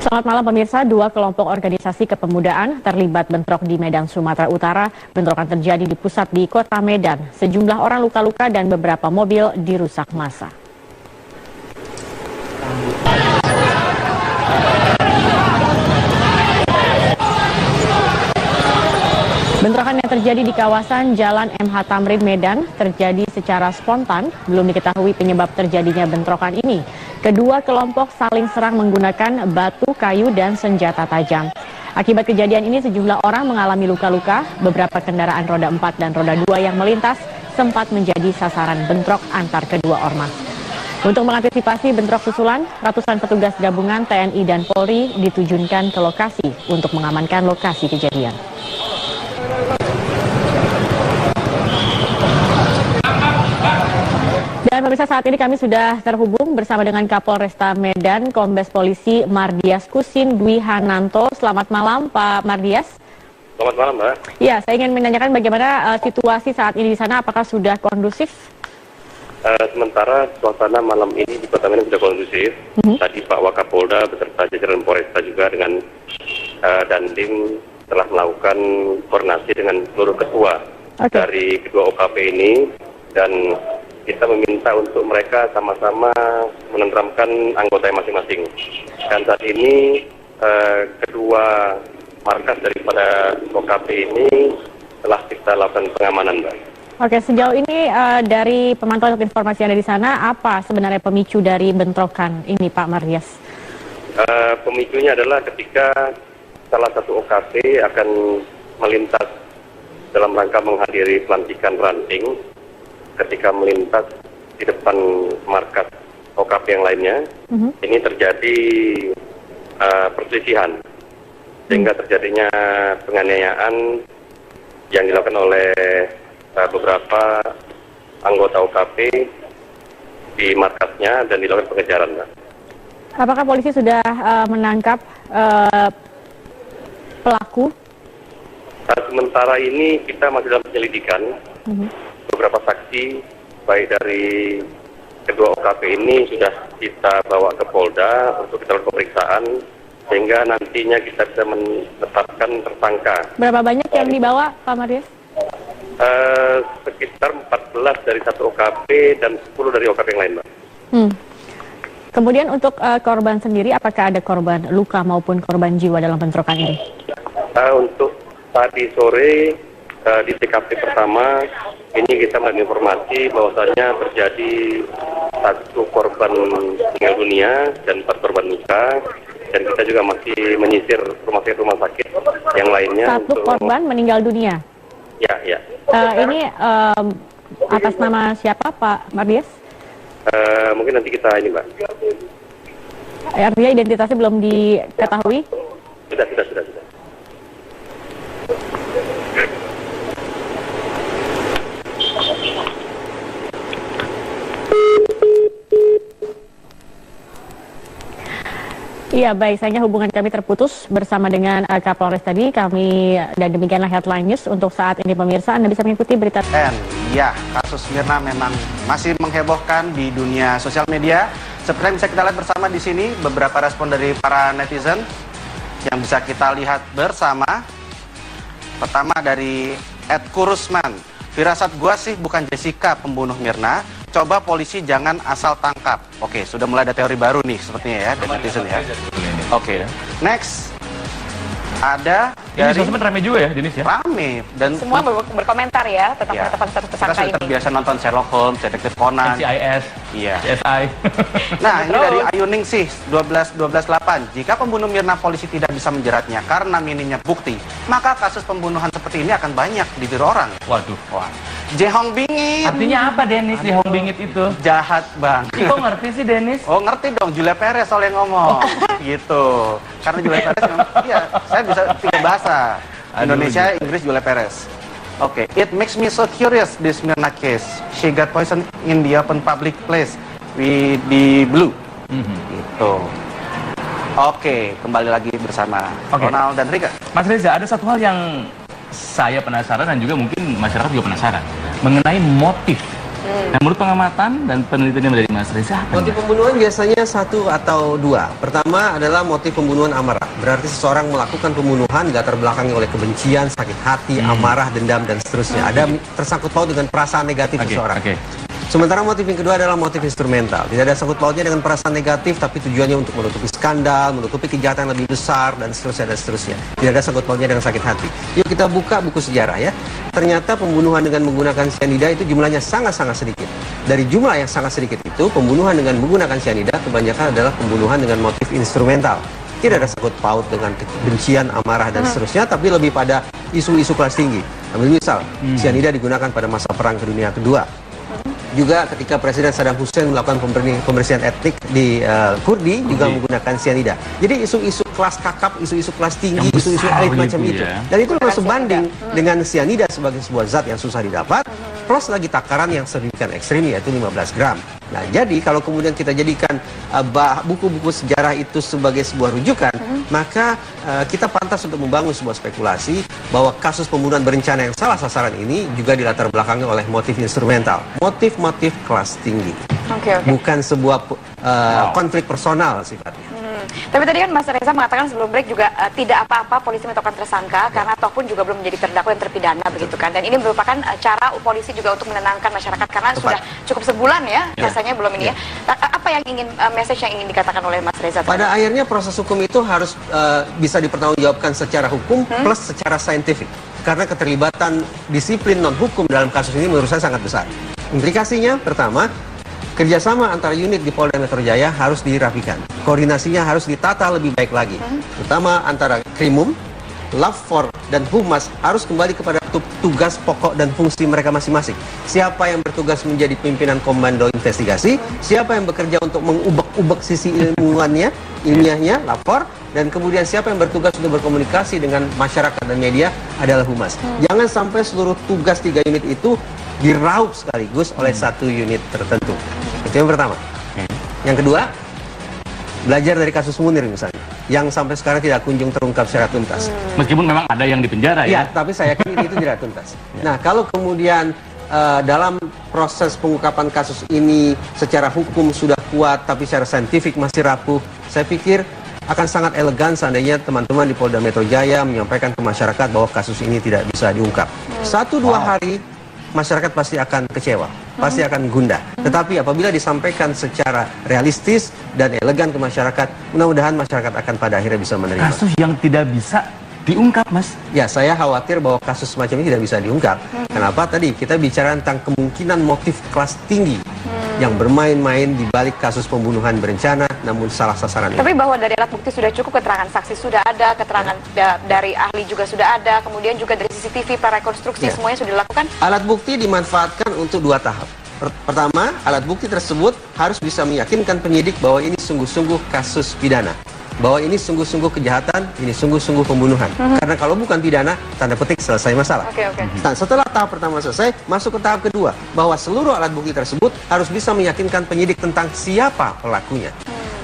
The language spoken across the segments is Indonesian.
Selamat malam pemirsa, dua kelompok organisasi kepemudaan terlibat bentrok di Medan, Sumatera Utara. Bentrokan terjadi di pusat di kota Medan. Sejumlah orang luka-luka dan beberapa mobil dirusak massa. Bentrokan yang terjadi di kawasan Jalan MH Tamrin, Medan terjadi secara spontan. Belum diketahui penyebab terjadinya bentrokan ini. Kedua kelompok saling serang menggunakan batu, kayu, dan senjata tajam. Akibat kejadian ini sejumlah orang mengalami luka-luka. Beberapa kendaraan roda 4 dan roda 2 yang melintas sempat menjadi sasaran bentrok antar kedua ormas. Untuk mengantisipasi bentrok susulan, ratusan petugas gabungan TNI dan Polri diterjunkan ke lokasi untuk mengamankan lokasi kejadian. Dan pemirsa, saat ini kami sudah terhubung bersama dengan Kapolresta Medan, Kombes Polisi Mardias Kusin Dwi Hananto. Selamat malam, Pak Mardias. Selamat malam, Mbak. Ya, saya ingin menanyakan bagaimana situasi saat ini di sana, apakah sudah kondusif? Sementara suasana malam ini di Kota Medan sudah kondusif. Tadi Pak Wakapolda beserta jajaran Polresta juga dengan Dandim telah melakukan koordinasi dengan seluruh ketua dari kedua OKP ini, dan kita meminta untuk mereka sama-sama menenteramkan anggota masing-masing. Dan saat ini kedua markas daripada OKP ini telah kita lakukan pengamanan, Mbak. Oke, sejauh ini dari pemantauan informasi yang ada di sana, apa sebenarnya pemicu dari bentrokan ini, Pak Mardias? Pemicunya adalah ketika salah satu OKP akan melintas dalam rangka menghadiri pelantikan ranting. Ketika melintas di depan markas OKP yang lainnya, ini terjadi perselisihan, sehingga terjadinya penganiayaan yang dilakukan oleh beberapa anggota OKP di markasnya dan dilakukan pengejaran, Mbak. Apakah polisi sudah menangkap pelaku? Sementara ini kita masih dalam penyelidikan. Beberapa saksi baik dari kedua OKP ini sudah kita bawa ke Polda untuk kita lakukan pemeriksaan, sehingga nantinya kita bisa menetapkan tersangka. Berapa banyak yang dibawa, Pak Mardias? Sekitar 14 dari satu OKP dan 10 dari OKP yang lain, Mbak. Kemudian untuk korban sendiri, apakah ada korban luka maupun korban jiwa dalam bentrokan ini? Untuk tadi sore di TKP pertama ini kita mendapat informasi bahwasanya terjadi satu korban meninggal dunia dan 4 korban luka, dan kita juga masih menyisir rumah sakit yang lainnya. Satu korban meninggal dunia? Ya. Ini atas nama siapa, Pak Mardias? Mungkin nanti kita ini, Mbak. Artinya identitasnya belum diketahui? Sudah. Iya, baik, sayangnya hubungan kami terputus bersama dengan Kapolres tadi. Dan demikianlah headline news untuk saat ini, pemirsa. Anda bisa mengikuti berita. Ya, kasus Mirna memang masih menghebohkan di dunia sosial media. Seperti yang bisa kita lihat bersama di sini, beberapa respon dari para netizen yang bisa kita lihat bersama. Pertama dari Ed Kurusman, firasat gua sih bukan Jessica pembunuh Mirna. Coba polisi jangan asal tangkap. Oke, sudah mulai ada teori baru nih sepertinya ya dari netizen ya. Oke, next ada ini dari sosmed rame juga ya, Denis ya? Rame dan semua berkomentar ya tentang penetapan status tersangka kita sudah terbiasa nonton Sherlock Holmes, Detektif Conan, NCIS, iya. CSI. Nah, ini dari Ayuningsih 12-8. Jika pembunuh Mirna polisi tidak bisa menjeratnya karena minimnya bukti, maka kasus pembunuhan seperti ini akan banyak ditiru orang. Waduh. Wah. Jehong Bingit. Artinya apa, Denis, di Hong Bingit itu? Jahat bang. Kok ngerti sih, Denis? Oh ngerti dong, Julia Perez soal yang ngomong. Gitu. Karena Julia Perez memang, iya, saya bisa 3 bahasa. Indonesia, Inggris, Julia Perez. Oke, it makes me so curious this Mirna case. She got poisoned in the open public place with the blue. Gitu. Oke, kembali lagi bersama Ronald dan Rika. Mas Reza, ada satu hal yang saya penasaran dan juga mungkin masyarakat juga penasaran mengenai motif Nah, menurut pengamatan dan penelitian dari Mas Reza, apa Motif nih? pembunuhan biasanya satu atau dua. Pertama adalah motif pembunuhan amarah. Berarti seseorang melakukan pembunuhan dilatar belakangi oleh kebencian, sakit hati, amarah, dendam, dan seterusnya. Ada tersangkut paut dengan perasaan negatif seseorang. Sementara motif yang kedua adalah motif instrumental. Tidak ada sangkut pautnya dengan perasaan negatif, tapi tujuannya untuk menutupi skandal, menutupi kejahatan yang lebih besar, dan seterusnya, dan seterusnya. Tidak ada sangkut pautnya dengan sakit hati. Yuk kita buka buku sejarah ya. Ternyata pembunuhan dengan menggunakan cyanida itu jumlahnya sangat-sangat sedikit. Dari jumlah yang sangat sedikit itu, pembunuhan dengan menggunakan cyanida kebanyakan adalah pembunuhan dengan motif instrumental. Tidak ada sangkut paut dengan kebencian, amarah, dan seterusnya, tapi lebih pada isu-isu kelas tinggi. Ambil misal, cyanida digunakan pada masa Perang Dunia Kedua. Juga ketika Presiden Saddam Hussein melakukan pembersihan etnik di Kurdi juga menggunakan cyanida. Jadi isu-isu kelas kakap, isu-isu kelas tinggi, isu-isu elit macam itu. ya. Dan itu memang sebanding dengan cyanida sebagai sebuah zat yang susah didapat, plus lagi takaran yang sedemikian ekstrim yaitu 15 gram. Nah, jadi kalau kemudian kita jadikan buku-buku sejarah itu sebagai sebuah rujukan, maka kita pantas untuk membangun sebuah spekulasi bahwa kasus pembunuhan berencana yang salah sasaran ini juga dilatar belakangi oleh motif instrumental, motif-motif kelas tinggi, bukan sebuah konflik personal sifatnya. Tapi tadi kan Mas Reza mengatakan sebelum break juga tidak apa-apa polisi menetapkan tersangka karena toh pun juga belum menjadi terdakwa dan terpidana begitu kan. Dan ini merupakan cara polisi juga untuk menenangkan masyarakat karena sudah cukup sebulan ya rasanya belum ini ya. Apa yang ingin message yang ingin dikatakan oleh Mas Reza? Pada akhirnya proses hukum itu harus bisa dipertanggungjawabkan secara hukum plus secara saintifik. Karena keterlibatan disiplin non-hukum dalam kasus ini menurut saya sangat besar. Implikasinya pertama, kerjasama antara unit di Polda Metro Jaya harus dirapikan. Koordinasinya harus ditata lebih baik lagi. Terutama antara Krimum, Lapfor, dan Humas harus kembali kepada tugas pokok dan fungsi mereka masing-masing. Siapa yang bertugas menjadi pimpinan komando investigasi, siapa yang bekerja untuk mengubek-ubek sisi ilmiahnya, Lapfor, dan kemudian siapa yang bertugas untuk berkomunikasi dengan masyarakat dan media adalah Humas. Jangan sampai seluruh tugas 3 unit itu diraup sekaligus oleh satu unit tertentu. Itu yang pertama. Yang kedua, belajar dari kasus Munir misalnya, yang sampai sekarang tidak kunjung terungkap secara tuntas. Meskipun memang ada yang dipenjara Ya, ya. tapi saya yakin itu tidak tuntas. Nah, kalau kemudian dalam proses pengungkapan kasus ini secara hukum sudah kuat, tapi secara saintifik masih rapuh, saya pikir akan sangat elegan seandainya teman-teman di Polda Metro Jaya menyampaikan ke masyarakat bahwa kasus ini tidak bisa diungkap. 1-2 hari masyarakat pasti akan kecewa, pasti akan gundah. Tetapi apabila disampaikan secara realistis dan elegan ke masyarakat, mudah-mudahan masyarakat akan pada akhirnya bisa menerima. Kasus yang tidak bisa diungkap, Mas. Ya, saya khawatir bahwa kasus semacam ini tidak bisa diungkap. Kenapa? Tadi kita bicara tentang kemungkinan motif kelas tinggi yang bermain-main di balik kasus pembunuhan berencana namun salah sasaran ini. Tapi bahwa dari alat bukti sudah cukup, keterangan saksi sudah ada, keterangan dari ahli juga sudah ada, kemudian juga dari CCTV, prarekonstruksi, semuanya sudah dilakukan. Alat bukti dimanfaatkan untuk 2 tahap. Pertama, alat bukti tersebut harus bisa meyakinkan penyidik bahwa ini sungguh-sungguh kasus pidana. Bahwa ini sungguh-sungguh kejahatan, ini sungguh-sungguh pembunuhan. Karena kalau bukan pidana, tanda petik selesai masalah. Nah, setelah tahap pertama selesai, masuk ke tahap kedua. Bahwa seluruh alat bukti tersebut harus bisa meyakinkan penyidik tentang siapa pelakunya.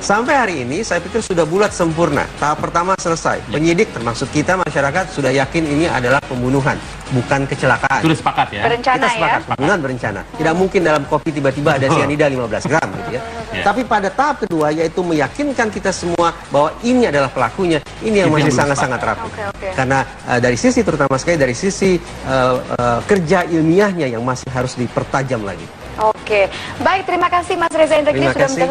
Sampai hari ini, saya pikir sudah bulat sempurna. Tahap pertama selesai. Penyidik, termasuk kita masyarakat, sudah yakin ini adalah pembunuhan, bukan kecelakaan. Sudah sepakat ya. Berencana Kita sepakat, pembunuhan berencana. Tidak mungkin dalam kopi tiba-tiba ada cyanida 15 gram gitu ya. Tapi pada tahap kedua, yaitu meyakinkan kita semua bahwa ini adalah pelakunya, ini yang Itu masih yang belum sangat-sangat rapuh. Karena dari sisi, terutama sekali dari sisi kerja ilmiahnya yang masih harus dipertajam lagi. Baik, terima kasih Mas Reza Indragiri Terima sudah kasih.